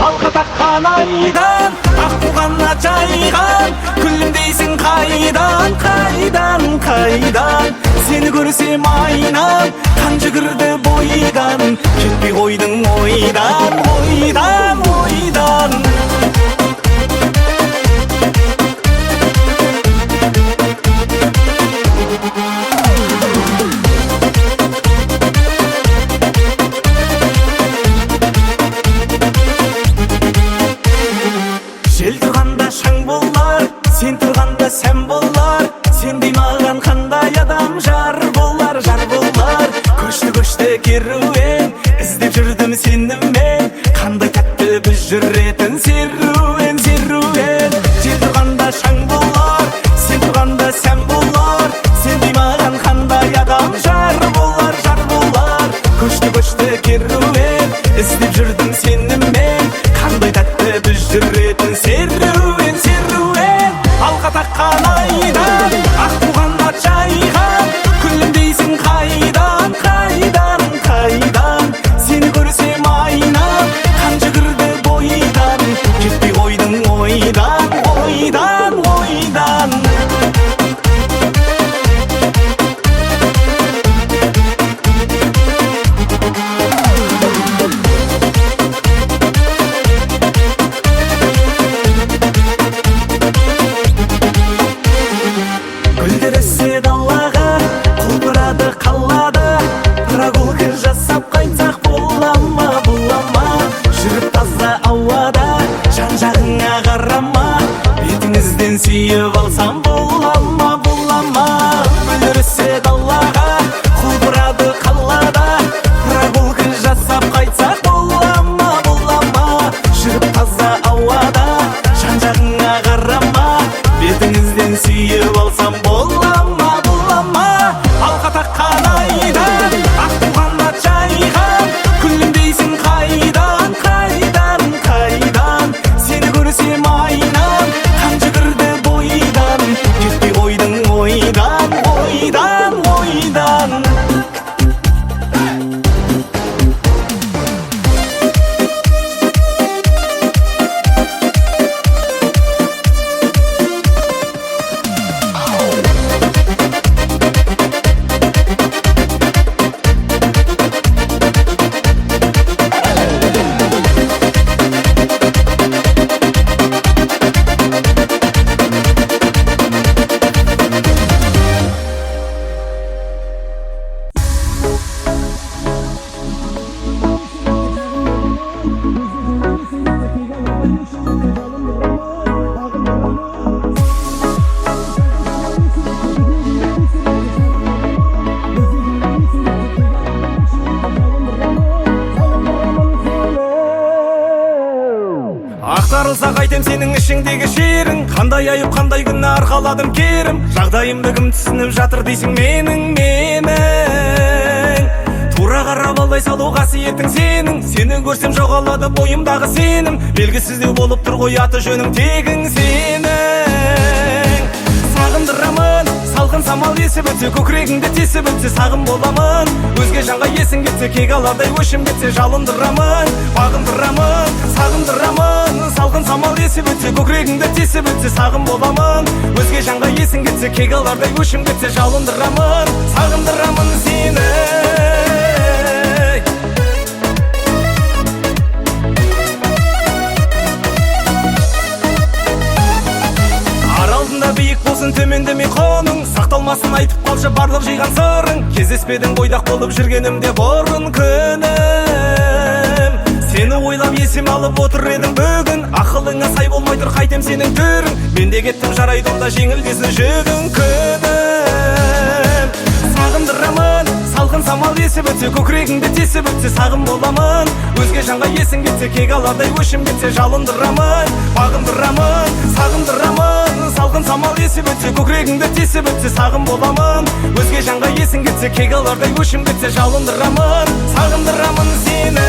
Алға таққан айдан ақ туғанна жайған күлімдейсің қайдан, қайдан, қайдан. Сені көрсем айнам қан жүгірді бойдан, кетпей қойдың ойдан, ойдан, ойдан. Жел тұрғанда шаң болар, сен тұрғанда сән болар. Сендей маған қандай адам жар болар, жар болар. Көшті керуен, іздеп жүрдім сенімен. Қандай тәтті біз жүретін серуен, серуен. Жел тұрғанда шаң болар, сен тұрғанда сән болар. Сендей маған қандай адам жар болар, жар болар. Көшті керуен, іздеп жүрдім сенімен. Қандай тәтті біз жүретін серуен, серуен. Алға таққан айдан ақ туғанна жайған күлімдейсің қайдан, қайдан, қайдан. Сені көрсем айнам қан жүгірді бойдан, кетпей қойдың ойдан, ойдан, ойдан. Гүлдер өссе далаға, құлпырады қалада. Прогулка жасап қайтсақ бола ма, бола ма? Жүріп таза ауада, жан-жағыңа қарама. Бетіңізден сүйіп алсам бола ма, бола ма? Гүлдер өссе далаға, құлпырады қалада. Прогулка жасап қайтсақ бола ма, бола ма? Жүріп таза ауада, жан-жағыңа қарама. Бетіңізден сүйіп алсам бола ма, бола ма? Алға таққан айдан ақ туғанна жайған күлімдейсің қайдан, қайдан, қайдан. Сені көрсем айнам қан жүгірді бойдан, кетпей қойдың ойдан, ойдан, ойдан. Ақтарылса қайтем сенің ішіңдегі шерің. Қандай айып, қандай күнні арқаладым керім. Жағдайымды кім түсініп жатыр дейсің менің. Тура қарап алдай салу қасиетің сенің. Сені көрсем жоғалады бойымдағы сенім. Белгісіздеу болып тұр ғой аты жөнің тегің сенің. Сағындырамын, салқын самал есіп өтсе, көкірегіңді тесіп өтсе сағым боламын. Өзге жанға есің кетсе, кек алардай өшім кетсе жалындырамын, бағындырамын, сағындырамын. Салқын самал есіп өтсе, көкірегіңді тесіп өтсе сағым боламын. Өзге жанға есің кетсе, кек алардай өшім кетсе жалындырамын, сағындырамын сені. Ар алдында биік болсын төмендемей қоның, сақталмасын айтып қалшы барлық жиған сырың. Кездеспедің бойдақ болып жүргенімде бұрын күнім. Сені ойлап есім алып отыр едім бүгін. Ақылыңа сай болмай тұр қайтем сенің түрің. Мен де кеттім жарайды онда жеңілдесін жүгің күнім. Сағындырамын, салқын самал есіп өтсе, көкірегіңді тесіп өтсе сағым боламын. Өзге жанға есің кетсе, кек алардай өшім кетсе жалындырамын, бағындырамын. Сағындырамын, салқын самал есіп өтсе, көкірегіңді тесіп өтсе сағым боламын. Өзге жанға есің кетсе, кек алардай өшім кетсе жалындырамын, сағындырамын сені.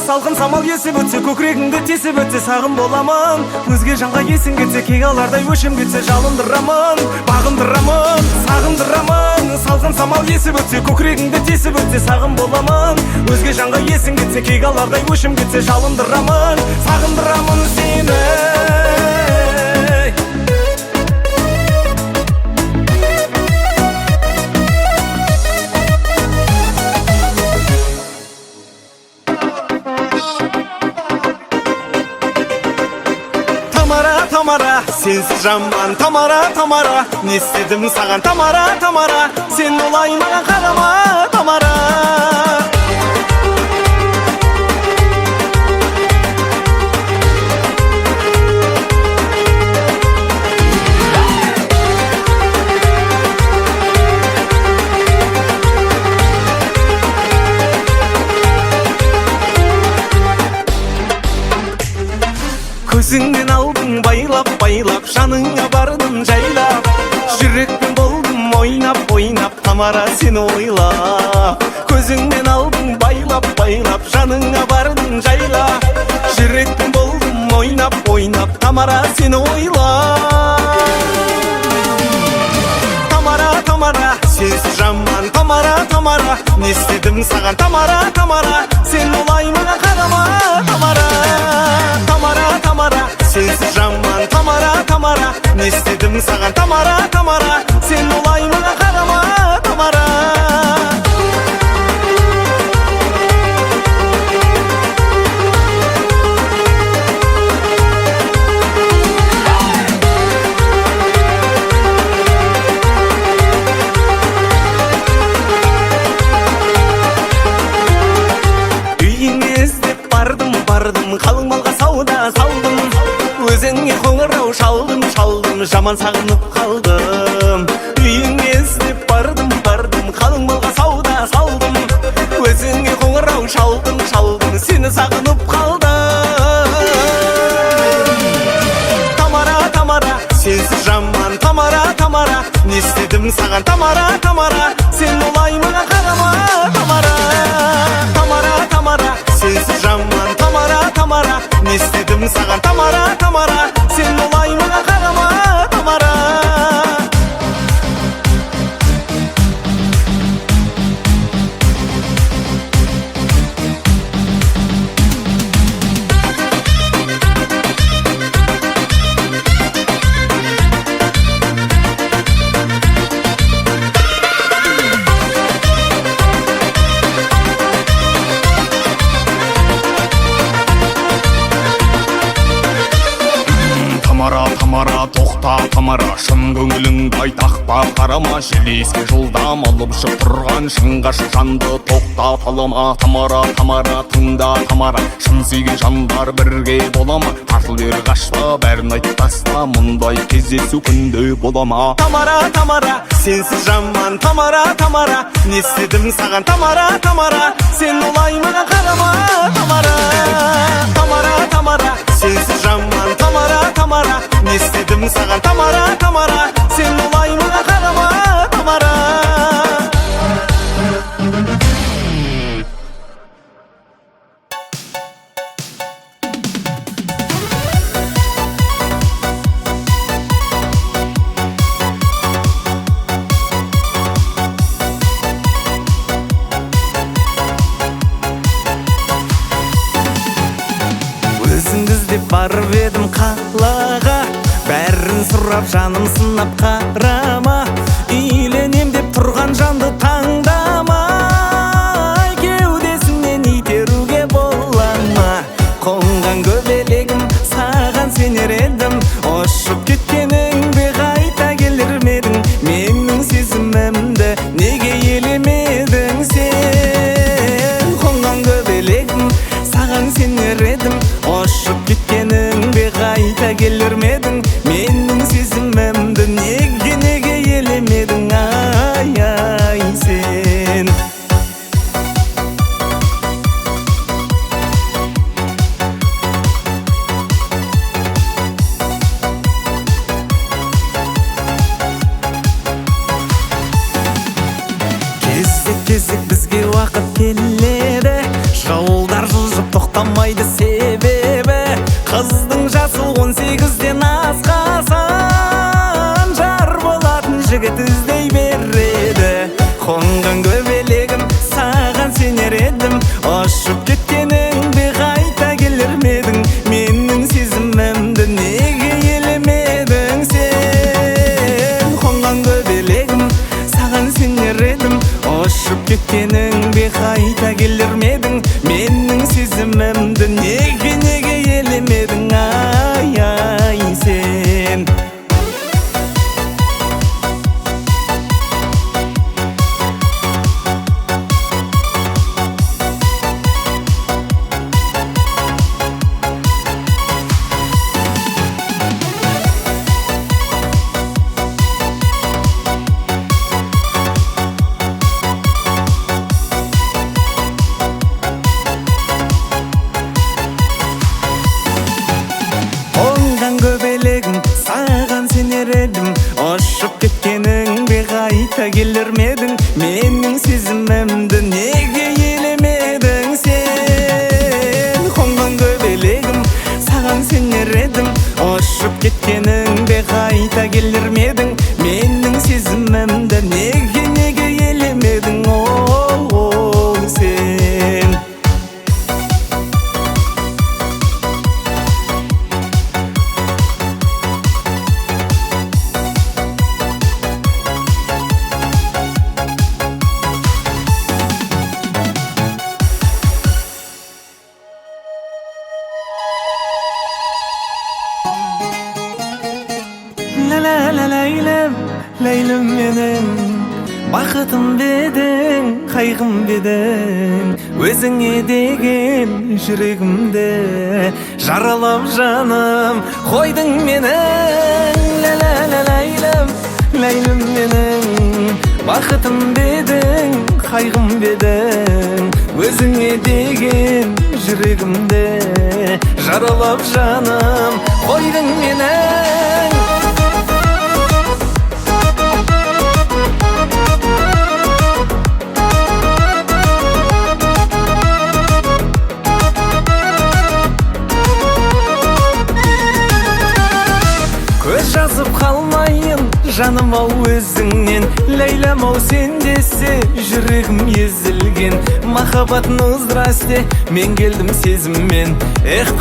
Салқын самал есіп өтсе, көкірегіңді тесіп өтсе сағым боламын. Өзге жанға есің кетсе, кек алардай өшім кетсе жалындырамын, бағындырамын. Сағындырамын, салқын самал есіп өтсе, көкірегіңді тесіп өтсе сағым боламын. Өзге жанға есің кетсе, кек алардай өшім кетсе жалындырамын, сағындырамын сені. Тамара, сенсіз жаман Тамара, Тамара, не істедім саған Тамара, Тамара, сен олай маған қарама Тамара. Көзіңнен алдың байлап-байлап, жаныңа бардым жайлап. Жүрекпен болдым ойнап-ойнап, Тамара сені ойлап. Көзіңнен алдың байлап-байлап, жаныңа бардым жайлап. Жүрекпен болдым ойнап-ойнап, Тамара сені ойлап. Тамара, Тамара, сенсіз жаман Тамара, Тамара, не істедім саған Тамара, Тамара, сен олай маған қарама Тамара. Тамара, Тамара, сенсіз жаман Тамара, Тамара, не істедім саған Тамара, Тамара, сен олай маған қарама Тамара. Бардым, қалың малға сауда салдым. Өзіңе қоңырау шалдым, жаман сағынып қалдым. Үйіңе іздеп бардым, қалың малға сауда салдым. Өзіңе қоңырау шалдым, сені сағынып қалдым. Тамара, Тамара, сенсіз жаман Тамара, Тамара, не істедім саған Тамара, Тамара, сен олай маған қарама Тамара. Тамара, Тамара, сенсіз жаман Тамара, Тамара, не істедім саған Тамара, Тамара, сен олай маған қарама Тамара. Тамара, тоқта Тамара, шын көңіліңді айтақпа қарама. Желеске жылдам алып шық тұрған шыңға жанды тоқта талама. Тамара, Тамара, тыңда Тамара, шын сүйген жандар бірге болама. Тартыл бер қашпа, бәрін айтып таста, мұндай кездесу күнде болама. Тамара, Тамара, сенсіз жаман Тамара, Тамара, не істедім саған Тамара, Тамара, сен олай маған қарама Тамара. Тамара, Тамара, сенсіз жаман Тамара, Тамара, не істедім саған Тамара, Тамара, сен олай маған қарама Тамара. барып едім қалаға, бәрін сұрап жаным сынап қарама, үйленем деп тұрған жанды таңдама, кеудесінен итеруге бола ма? Қонған көбелегім саған сенер едім, ұшып кеткеніңде қайта келер медің? Менің сезімімді неге елемедің сен? Қонған көбелегім саған сенер едім, ұшып кеткеніңде қайта келер медің? Менің сезімімді неге елемедің? Ай сен. Кезек бізге уақыт келеді, жолдар жылжып тоқтамайды себебі. Қыздың жасы 18-ден асқасан, жар болатын жігіт іздей береді. Қонған көбелегім саған сенер едім, ұшып кеткеніңде қайта келер медің? Менің сезімімді неге елемедің сен? Қонған көбелегім саған сенер едім, ұшып кеткеніңде қайта келер медің? Менің сезімімді неге елемедің? Ай сен. Көбелегім саған сенер едім, ұшып кеткеніңде қайта келер медің? Менің сезімімді неге елемедің сен? Қонған көбелегім саған сенер едім, ұшып кеткеніңде қайта келер медің? Менің сезімімді неге елемедің? Сен. Ләйлім менің, бақытым бедің, қайғым бедің, өзіңе деген жүрегімді жаралап жаным қойдың менің. Ләйлім менің, бақытым бедің, қайғым бедің, өзіңе деген жүрегімді жаралап жаным қойдың менің. Көз жазып қалмайын жаным ау өзіңнен, Ләйләм ау сен десе жүрегім езілген. Махаббатыңыз здрасте, мен келдім сезіммен,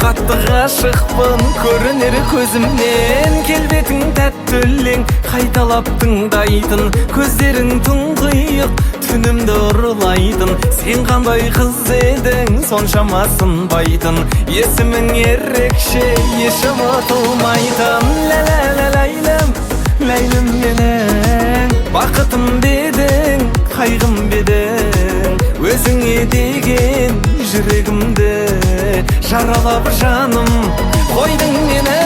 қатты ғашықпын көрінер көзімнен. Келбетің тәтті өлең, қайталап тыңдайтын, көздерің тұңғиық түнімді ұрлайтын. Сен қандай қыз едің, соншама сынбайтын, есімің ерекше, еш ұмытылмайтын. Ләйлім менің, бақытым бедің, қайғым бедің, өзіңе деген жүрегімді жаралап жаным қойдың менің.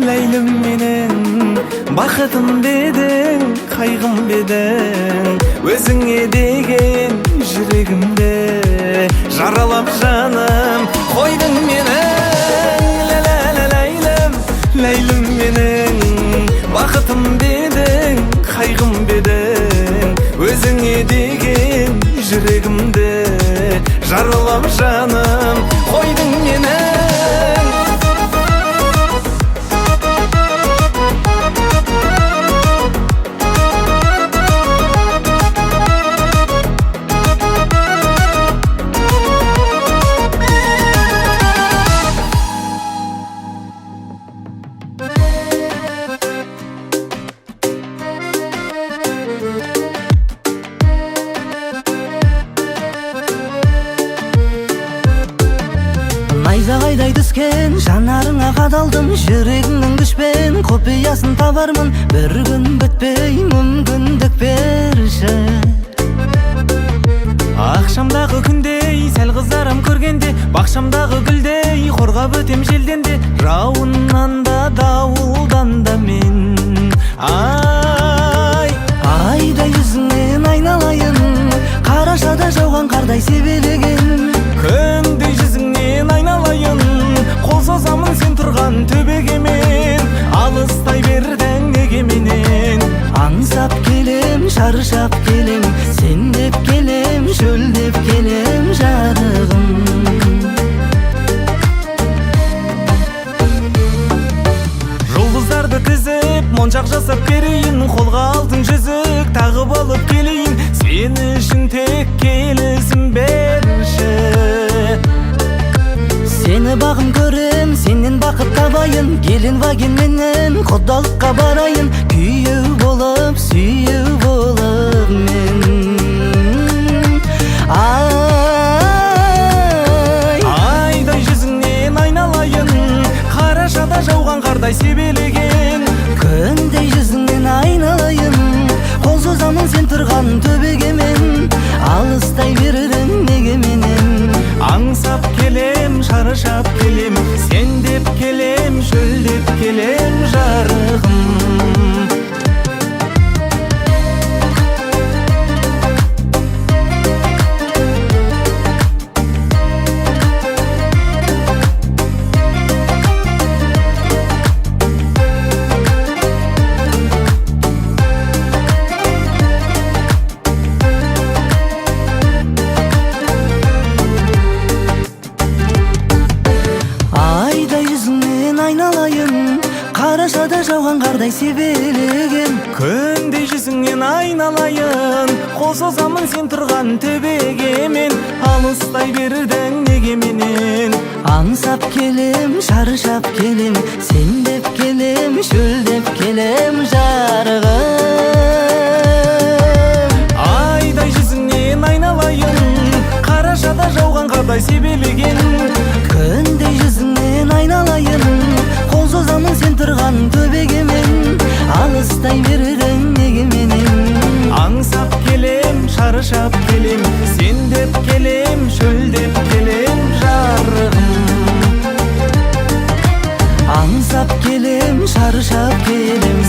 Ләйлім менің, бақытым бедің, қайғым бедің, өзіңе деген жүрегімді жаралап жаным қойдың менің. жүрегімді жаралап жаным қойдың менің. Найзағайдай түскен жанарыңа қадалдым, жүрегіңнің күшпен құпиясын табармын. Бір күн бітпей мүмкіндік берші. Ақшамдағы күндей сәл қызарам көргенде, бақшамдағы гүлдей қорғап өтем желден де, жауыннан да дауылдан да мен. Айдай жүзіңнен айналайын, қарашада жауған қардай себелеген. Күндей жүзіңнен айналайын, қол созамын сен тұрған төбеге мен. Алыстай бердің неге менен? Аңсап келем, шаршап келем, сен деп келем, шөлдеп келем жарығым. Жұлдыздарды тізіп, моншақ жасап берейін, қолға алтын жүзік тағып алып келейін. Сен үшін тек келісім берші. Сені бағым көрем, сенен бақыт табайын, келін вагенменен құдалыққа барайын. Күйеу болып, сүйеу болып мен. Айдай жүзіңнен айналайын, қарашада жауған қардай себелеген. Күндей жүзіңнен айналайын, қол созамын сен тұрған төбеге мен. Алыстай бердің неге менен? Аңсап келем, шаршап келем, сен деп келем, шөлдеп келем жарығым. Қарашада жауған қардай себелеген. Күндей жүзіңнен айналайын, қол созамын сен тұрған төбеге мен. Алыстай бердің неге менен? Аңсап келем, шаршап келем, сен деп келем, шөлдеп келем жарығым. Айдай жүзіңнен айналайын, қарашада жауған қардай себелеген. Күндей жүзіңнен айналайын, қол созамын сен тұрған төбеге мен. Алыстай бердің неге менен? Аңсап келем, шаршап келем, сен деп келем, шөлдеп келем жарығым. Аңсап келем, шаршап келем,